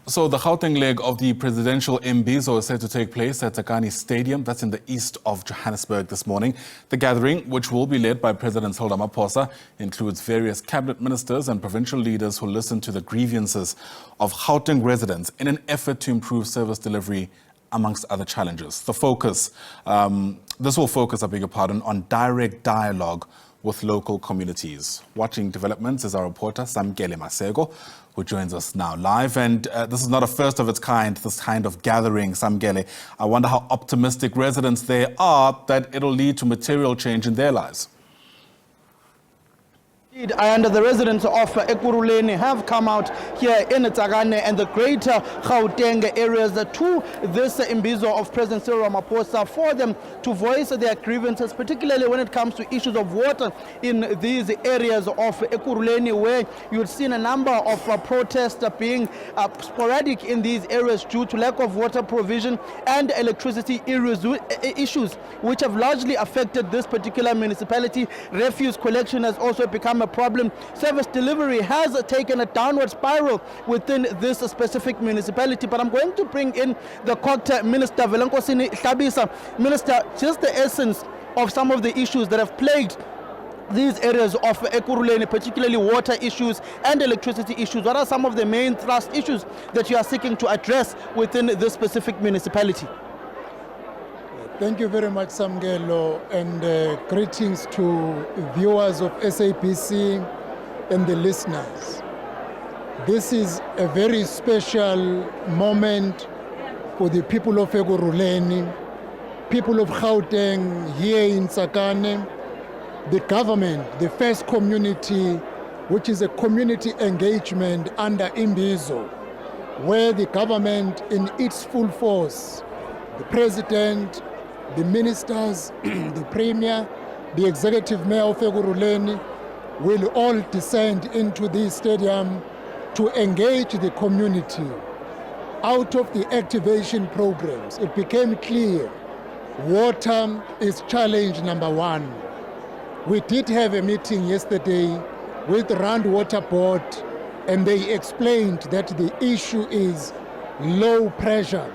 So the Gauteng leg of the Presidential Imbizo is set to take place at Tsakane Stadium. That's in the east of Johannesburg this morning. The gathering, which will be led by President Cyril Ramaphosa, includes various cabinet ministers and provincial leaders who listen to the grievances of Gauteng residents in an effort to improve service delivery, amongst other challenges. The focus, this will focus, on direct dialogue with local communities. Watching developments is our reporter, Samkele Maseko, who joins us now live. And this is not a first of its kind, this kind of gathering, Samkele. I wonder how optimistic residents there are that it'll lead to material change in their lives. And the residents of Ekurhuleni have come out here in Tsakane and the greater Gauteng areas to this Imbizo of President Cyril Ramaphosa for them to voice their grievances, particularly when it comes to issues of water in these areas of Ekurhuleni, where you've seen a number of protests being sporadic in these areas due to lack of water provision and electricity issues, which have largely affected this particular municipality. Refuse collection has also become a problem. Service delivery has taken a downward spiral within this specific municipality. But I'm going to bring in the Court Minister, Hlabisa. Minister, just the essence of some of the issues that have plagued these areas of Ekurhuleni, particularly water issues and electricity issues. What are some of the main thrust issues that you are seeking to address within this specific municipality? Thank you very much, Samkele, and greetings to viewers of SABC and the listeners. This is a very special moment for the people of Ekurhuleni, people of Gauteng here in Tsakane, the government, the first community, which is a community engagement under Imbizo, where the government in its full force, the president, the ministers, the premier, the executive mayor of Ekurhuleni will all descend into this stadium to engage the community. Out of the activation programs, it became clear water is challenge number one. We did have a meeting yesterday with the Rand Water Board, and they explained that the issue is low pressure,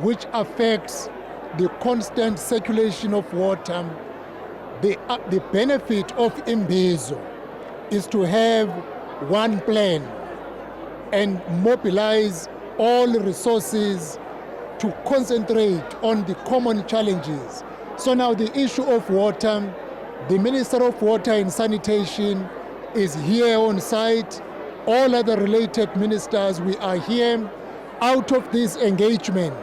which affects the constant circulation of water. The benefit of Imbizo is to have one plan and mobilize all resources to concentrate on the common challenges. So now the issue of water, the Minister of Water and Sanitation is here on site. All other related ministers, we are here. Out of this engagement,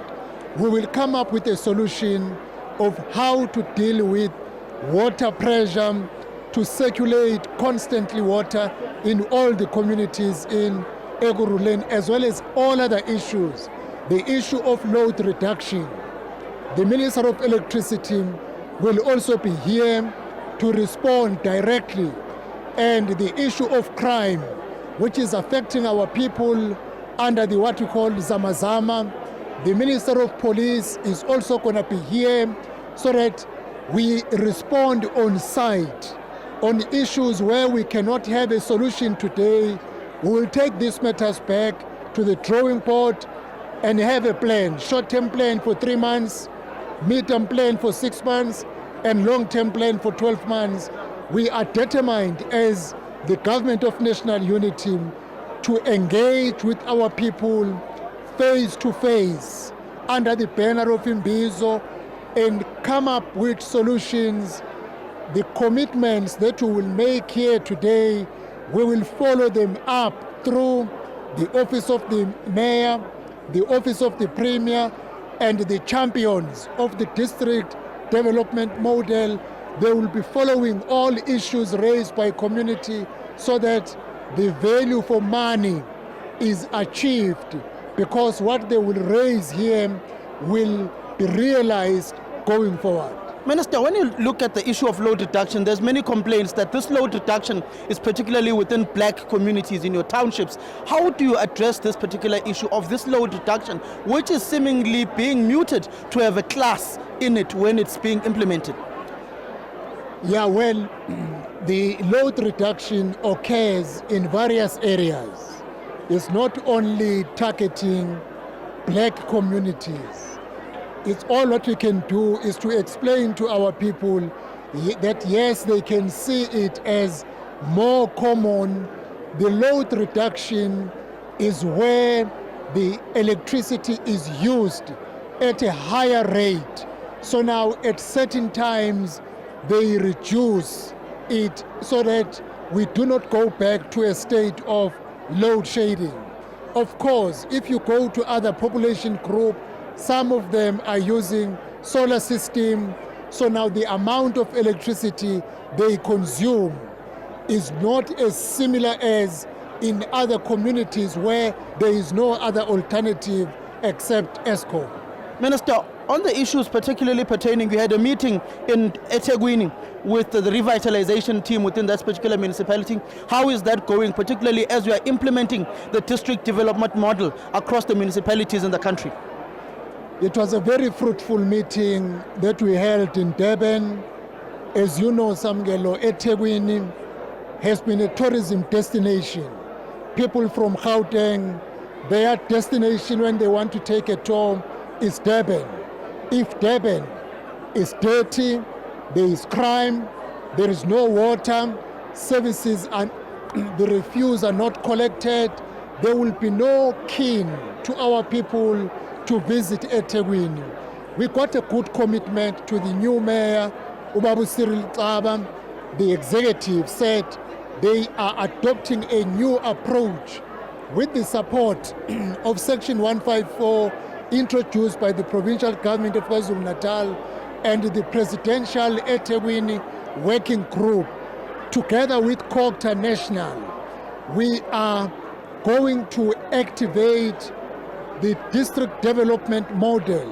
we will come up with a solution of how to deal with water pressure, to circulate constantly water in all the communities in Ekurhuleni, as well as all other issues. The issue of load reduction. The Minister of Electricity will also be here to respond directly. And the issue of crime, which is affecting our people under the what we call Zamazama. The Minister of Police is also going to be here so that we respond on site on issues where we cannot have a solution today. We will take these matters back to the drawing board and have a plan, short-term plan for 3 months, mid-term plan for 6 months, and long-term plan for 12 months. We are determined as the government of national unity to engage with our people face to face under the banner of Imbizo and come up with solutions. The commitments that we will make here today, we will follow them up through the office of the mayor, the office of the premier, and the champions of the district development model. They will be following all issues raised by community so that the value for money is achieved, because what they will raise here will be realized going forward. Minister, when you look at the issue of load reduction, there's many complaints that this load reduction is particularly within black communities in your townships. How do you address this particular issue of this load reduction, which is seemingly being muted to have a class in it when it's being implemented? Yeah, well, the load reduction occurs in various areas. is not only targeting black communities. It's all what we can do is to explain to our people that yes, they can see it as more common. The load reduction is where the electricity is used at a higher rate. So now at certain times they reduce it so that we do not go back to a state of load shedding. Of course, if you go to other population groups, some of them are using solar system. So now the amount of electricity they consume is not as similar as in other communities where there is no other alternative except ESCO. Minister, on the issues particularly pertaining, we had a meeting in eThekwini with the revitalization team within that particular municipality. How is that going, particularly as we are implementing the district development model across the municipalities in the country? It was a very fruitful meeting that we held in Durban. As you know, Samkele, eThekwini has been a tourism destination. People from Gauteng, their destination when they want to take a tour is Durban. If Durban is dirty, there is crime, there is no water, services and the refuse are not collected, there will be no keen to our people to visit eThekwini. We got a good commitment to the new mayor, Cyril Ramaphosa. The executive said they are adopting a new approach with the support of Section 154 introduced by the provincial government of KwaZulu-Natal and the Presidential eThekwini Working Group. Together with Cogta National, we are going to activate the district development model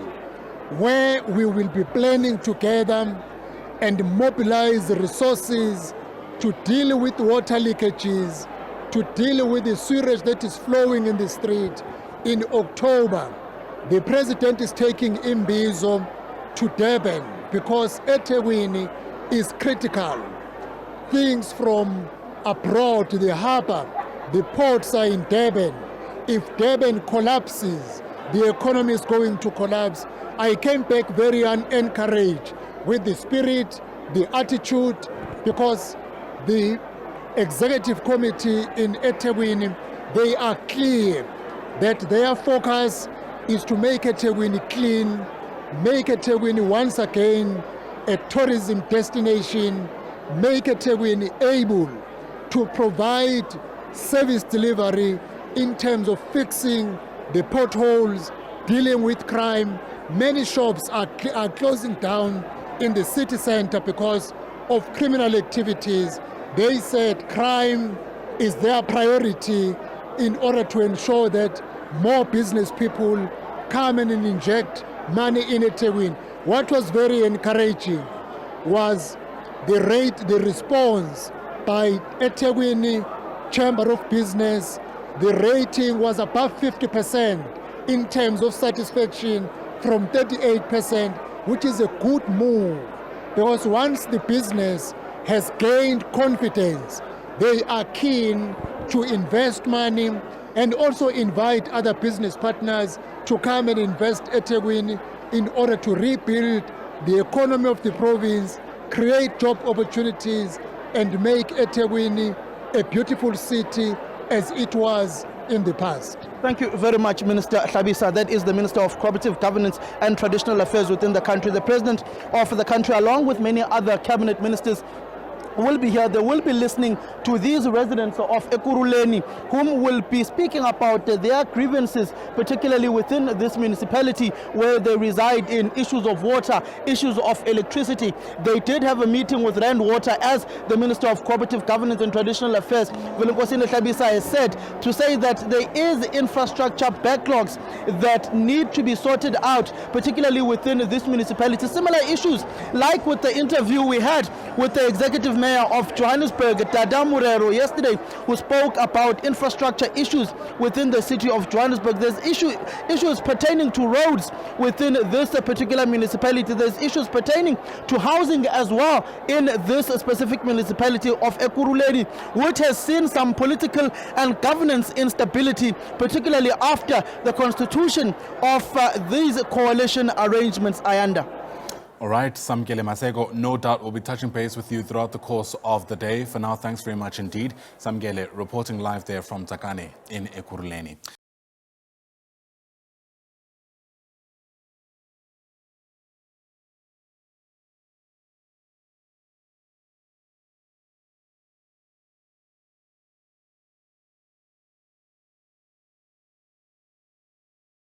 where we will be planning together and mobilize resources to deal with water leakages, to deal with the sewage that is flowing in the street. In October, the president is taking Imbizo to Durban because eThekwini is critical. Things from abroad, the harbor, the ports are in Durban. If Durban collapses, the economy is going to collapse. I came back very encouraged with the spirit, the attitude, because the executive committee in eThekwini, they are clear that their focus is to make eThekwini clean, make eThekwini once again a tourism destination, make eThekwini able to provide service delivery in terms of fixing the potholes, dealing with crime. Many shops are closing down in the city center because of criminal activities. They said crime is their priority in order to ensure that more business people come in and inject money in eThekwini. What was very encouraging was the response by eThekwini Chamber of Business. The rating was above 50% in terms of satisfaction from 38%, which is a good move, because once the business has gained confidence, they are keen to invest money and also invite other business partners to come and invest eThekwini in order to rebuild the economy of the province, create job opportunities, and make eThekwini a beautiful city as it was in the past. Thank you very much, Minister Hlabisa. That is the Minister of Cooperative Governance and Traditional Affairs within the country. The President of the country, along with many other cabinet ministers, will be here. They will be listening to these residents of Ekurhuleni, whom will be speaking about their grievances, particularly within this municipality where they reside, in issues of water, issues of electricity. They did have a meeting with Rand Water, as the Minister of Cooperative Governance and Traditional Affairs, Hlabisa, has said, to say that there is infrastructure backlogs that need to be sorted out, particularly within this municipality. Similar issues like with the interview we had with the executive Mayor of Johannesburg, Dada Murero, yesterday, who spoke about infrastructure issues within the city of Johannesburg. There's issues pertaining to roads within this particular municipality. There's issues pertaining to housing as well in this specific municipality of Ekurhuleni, which has seen some political and governance instability, particularly after the constitution of these coalition arrangements, Ayanda. All right, Samkele, Maseko, no doubt we'll be touching base with you throughout the course of the day. For now, thanks very much indeed. Samkele reporting live there from Tsakane in Ekurhuleni.